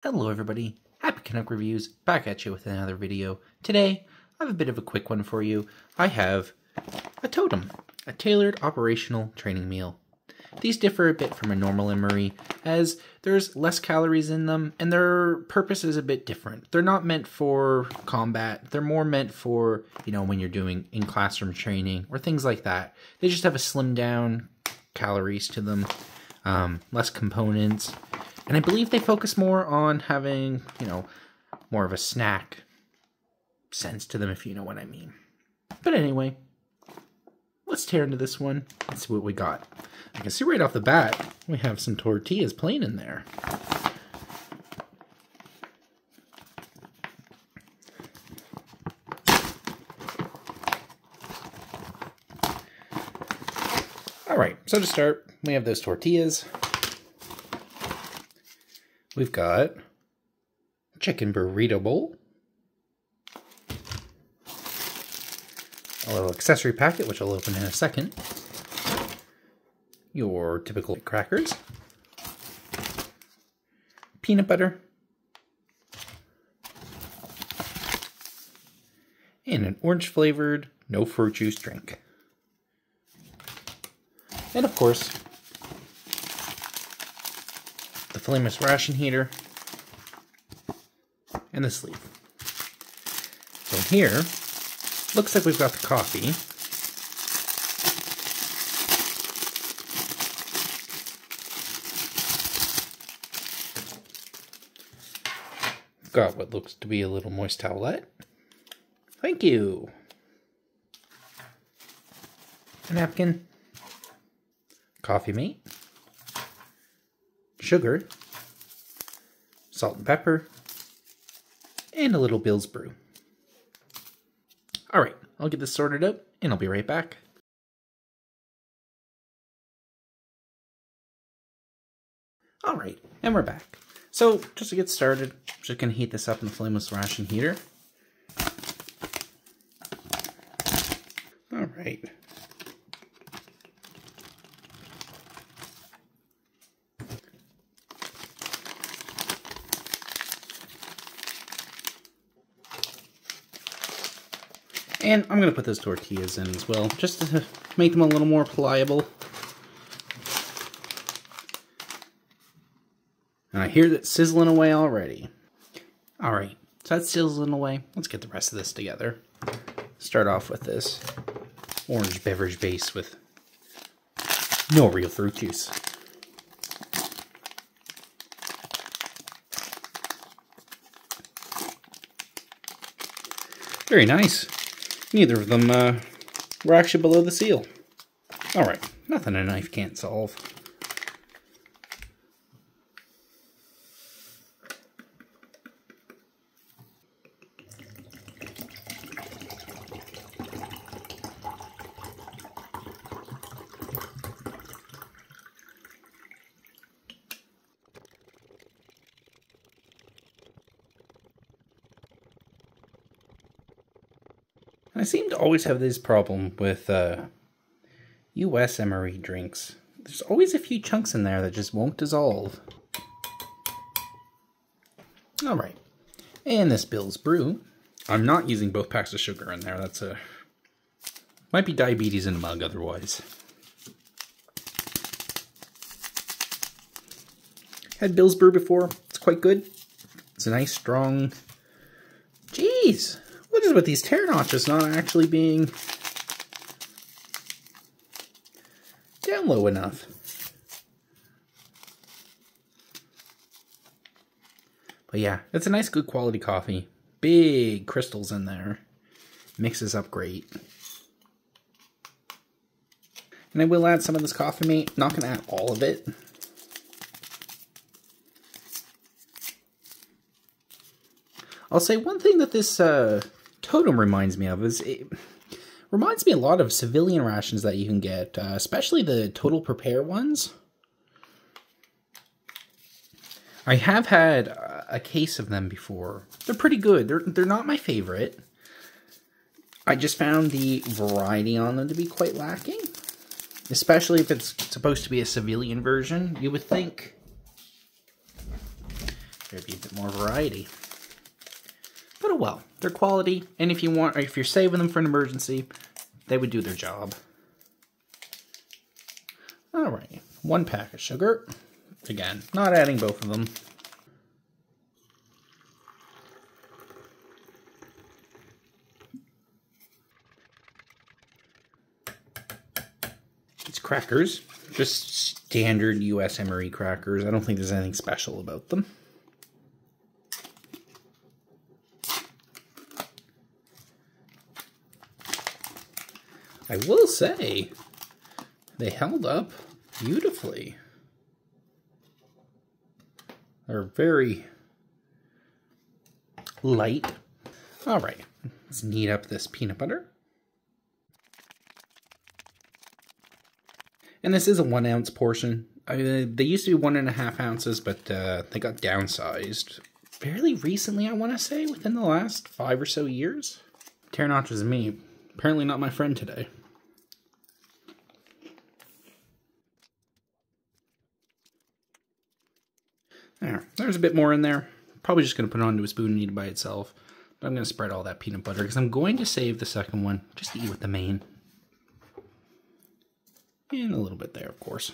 Hello everybody, happy Canuck Reviews, back at you with another video. Today, I have a bit of a quick one for you. I have a totem, a tailored operational training meal. These differ a bit from a normal MRE, as there's less calories in them, and their purpose is a bit different. They're not meant for combat, they're more meant for, when you're doing in-classroom training, or things like that. They just have a slimmed down calories to them, less components, and I believe they focus more on having, more of a snack sense to them, if you know what I mean. But anyway, let's tear into this one and see what we got. I can see right off the bat, we have some tortillas plain in there. Alright, so to start, we have those tortillas. We've got chicken burrito bowl, a little accessory packet, which I'll open in a second, your typical crackers, peanut butter, and an orange-flavored, no fruit juice drink. And of course, the flameless ration heater, and the sleeve. So here, looks like we've got the coffee. We've got what looks to be a little moist towelette. Thank you. A napkin. Coffee mate. Sugar, salt and pepper, and a little Bill's brew. Alright, I'll get this sorted out, and I'll be right back. Alright, and we're back. So, just to get started, I'm just going to heat this up in the flameless ration heater. Alright. And I'm going to put those tortillas in as well, just to make them a little more pliable. And I hear that sizzling away already. Alright, so that's sizzling away. Let's get the rest of this together. Start off with this orange beverage base with no real fruit juice. Very nice. Neither of them were actually below the seal. Alright, nothing a knife can't solve. I seem to always have this problem with US MRE drinks. There's always a few chunks in there that just won't dissolve. Alright, and this Bill's brew. I'm not using both packs of sugar in there. That's might be diabetes in a mug otherwise. Had Bill's brew before. It's quite good. It's a nice strong... Jeez! What is with these tear notches not actually being down low enough? But yeah, it's a nice good quality coffee. Big crystals in there. Mixes up great. And I will add some of this coffee mate. Not going to add all of it. I'll say one thing that this totem reminds me of is it reminds me a lot of civilian rations that you can get, especially the Total Prepare ones. I have had a case of them before. They're pretty good. They're not my favorite. I just found the variety on them to be quite lacking, especially if it's supposed to be a civilian version. You would think There'd be a bit more variety. But oh well, they're quality, and if you're saving them for an emergency, they would do their job. Alright, 1 pack of sugar. Again, not adding both of them. These crackers, just standard US Emery crackers. I don't think there's anything special about them. I will say, they held up beautifully. They're very light. All right, let's knead up this peanut butter. And this is a 1 ounce portion. They used to be 1.5 ounces, but they got downsized fairly recently, I want to say, within the last 5 or so years. Notches and me, apparently not my friend today. There's a bit more in there. Probably just going to put it onto a spoon and eat it by itself. But I'm going to spread all that peanut butter because I'm going to save the second one just to eat with the main. And a little bit there, of course.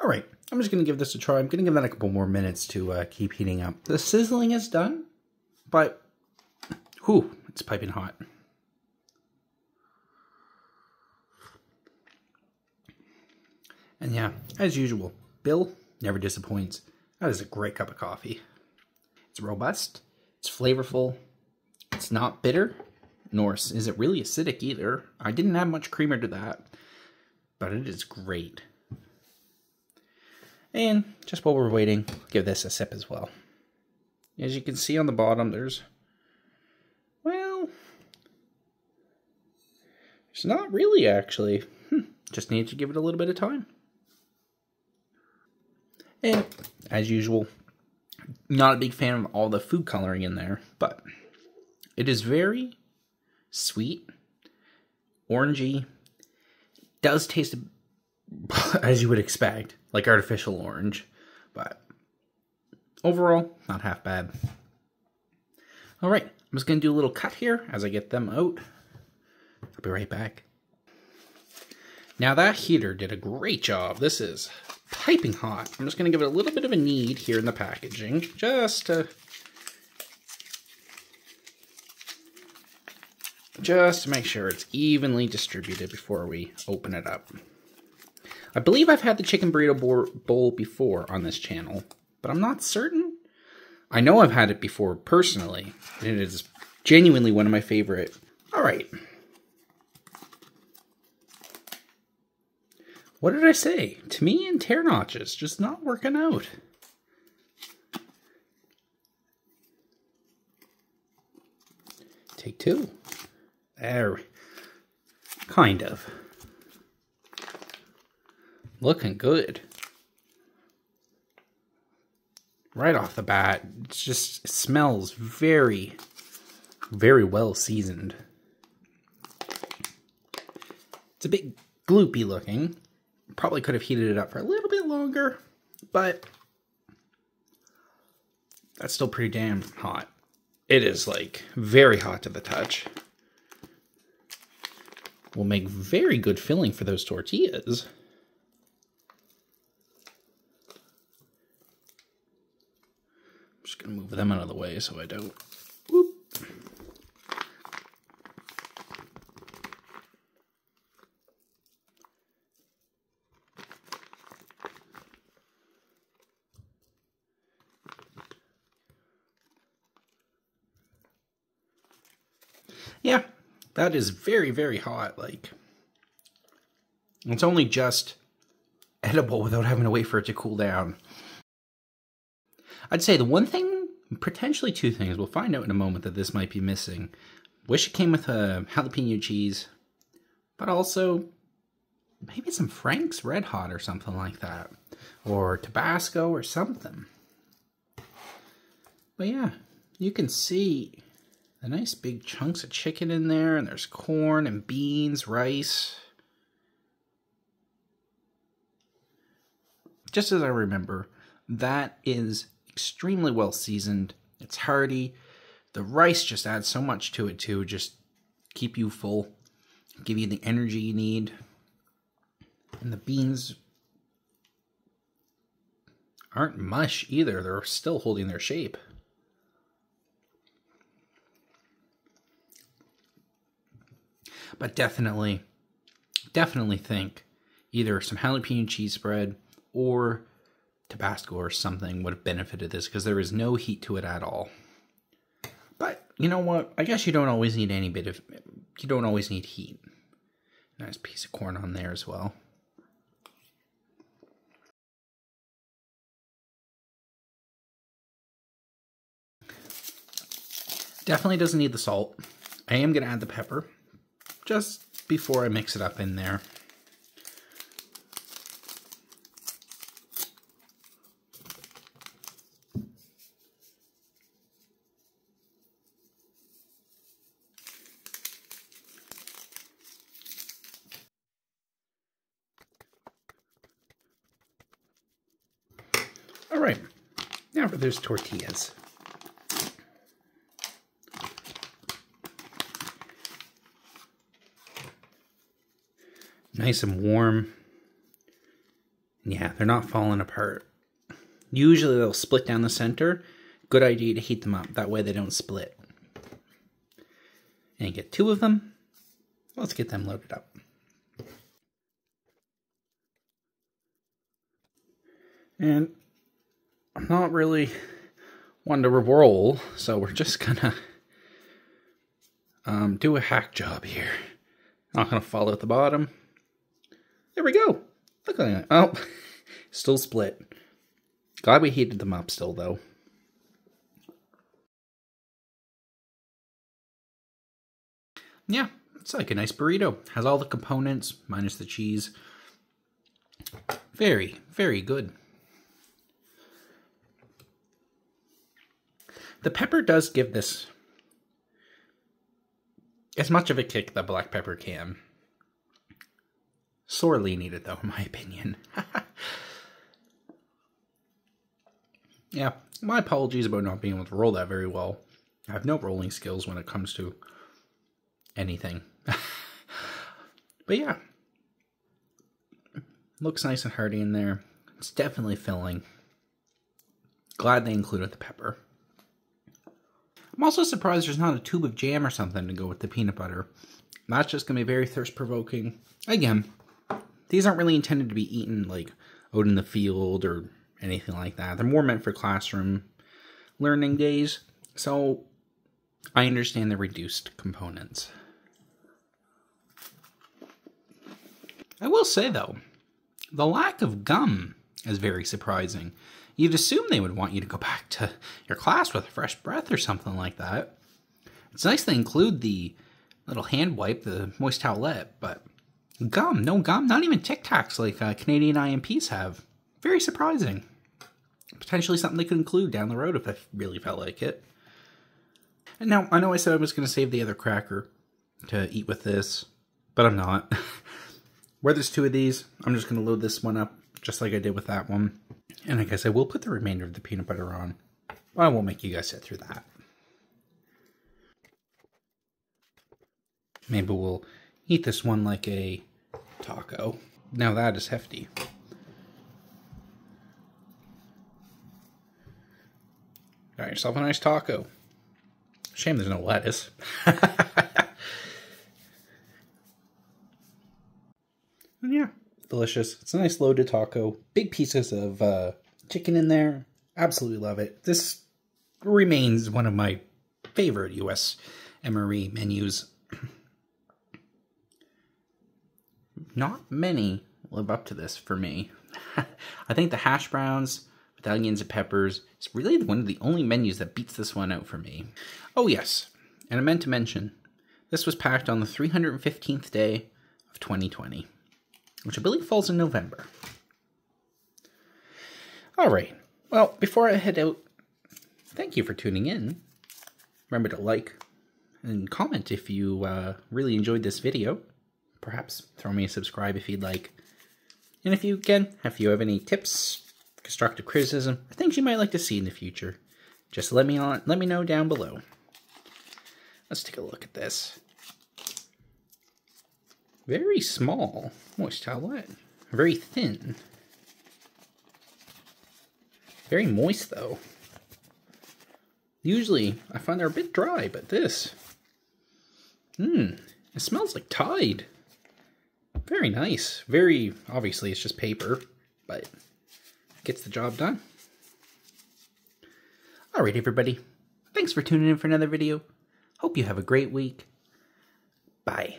Alright, I'm just going to give this a try. I'm going to give that a couple more minutes to keep heating up. The sizzling is done, but whew, it's piping hot. And yeah, as usual, Bill never disappoints. That is a great cup of coffee. It's robust, it's flavorful, it's not bitter, nor is it really acidic either. I didn't add much creamer to that, but it is great. And just while we're waiting, give this a sip as well. As you can see on the bottom, there's not really actually. Just need to give it a little bit of time. And as usual, not a big fan of all the food coloring in there, but it is very sweet, orangey. It does taste, as you would expect, like artificial orange, but overall, not half bad. All right, I'm just going to do a little cut here as I get them out. I'll be right back. Now that heater did a great job. This is piping hot. I'm just going to give it a little bit of a knead here in the packaging, just to make sure it's evenly distributed before we open it up. I believe I've had the chicken burrito bowl before on this channel, but I'm not certain. I know I've had it before personally. It is genuinely one of my favorite. All right. What did I say? To me and tear notches, just not working out. Take 2. There. Kind of. Looking good. Right off the bat, it smells very, very well seasoned. It's a bit gloopy looking. Probably could have heated it up for a little bit longer, but that's still pretty damn hot. It is like very hot to the touch. Will make very good filling for those tortillas. I'm just gonna move them out of the way so I don't. Whoop. Yeah, that is very, very hot. Like, it's only just edible without having to wait for it to cool down. I'd say the one thing, potentially 2 things, we'll find out in a moment that this might be missing. Wish it came with a jalapeno cheese, but also maybe some Frank's Red Hot or something like that. Or Tabasco or something. But yeah, you can see the nice big chunks of chicken in there, and there's corn and beans, rice. just as I remember, that is extremely well seasoned. It's hearty. The rice just adds so much to it too. Just keep you full, give you the energy you need. And the beans aren't mush either. They're still holding their shape. But definitely think either some jalapeno cheese spread or Tabasco or something would have benefited this, because there is no heat to it at all. But you know what? I guess you don't always need you don't always need heat. Nice piece of corn on there as well. Definitely doesn't need the salt. I am going to add the pepper just before I mix it up in there. All right, now for those tortillas. Nice and warm. Yeah, they're not falling apart. Usually they'll split down the center. Good idea to heat them up. That way they don't split. And get 2 of them. Let's get them loaded up. And I'm not really one to roll, so we're just gonna do a hack job here. Not gonna fall at the bottom. There we go. Look at that. Oh, still split. Glad we heated them up still, though. Yeah, it's like a nice burrito. Has all the components, minus the cheese. Very, very good. The pepper does give this as much of a kick that black pepper can. Sorely needed, though, in my opinion. Yeah, my apologies about not being able to roll that very well. I have no rolling skills when it comes to anything. But yeah, looks nice and hearty in there. It's definitely filling. Glad they included the pepper. I'm also surprised there's not a tube of jam or something to go with the peanut butter. That's just going to be very thirst-provoking. Again, these aren't really intended to be eaten like out in the field or anything like that. They're more meant for classroom learning days. So I understand the reduced components. I will say though, the lack of gum is very surprising. You'd assume they would want you to go back to your class with a fresh breath or something like that. It's nice they include the little hand wipe, the moist towelette, but gum, no gum, not even Tic Tacs like Canadian IMPs have. Very surprising. Potentially something they could include down the road if they really felt like it. And now, I know I said I was going to save the other cracker to eat with this, but I'm not. Where there's 2 of these, I'm just going to load this one up just like I did with that one. And I guess I will put the remainder of the peanut butter on. But I won't make you guys sit through that. Maybe we'll eat this one like a taco. Now that is hefty. Got yourself a nice taco. Shame there's no lettuce. And yeah, delicious. It's a nice loaded taco. Big pieces of chicken in there. Absolutely love it. This remains one of my favorite U.S. MRE menus. Not many live up to this for me. I think the hash browns with onions and peppers is really one of the only menus that beats this one out for me. Oh yes, and I meant to mention, this was packed on the 315th day of 2020, which I believe falls in November. Alright, well, before I head out, thank you for tuning in. Remember to like and comment if you really enjoyed this video. Perhaps throw me a subscribe if you'd like. And if you have any tips, constructive criticism, or things you might like to see in the future, just let me know down below. Let's take a look at this. Very small moist towelette. Very thin. Very moist though. Usually I find they're a bit dry, but this, it smells like Tide. Very nice. Very, obviously it's just paper, but it gets the job done. Alright everybody, thanks for tuning in for another video. Hope you have a great week. Bye.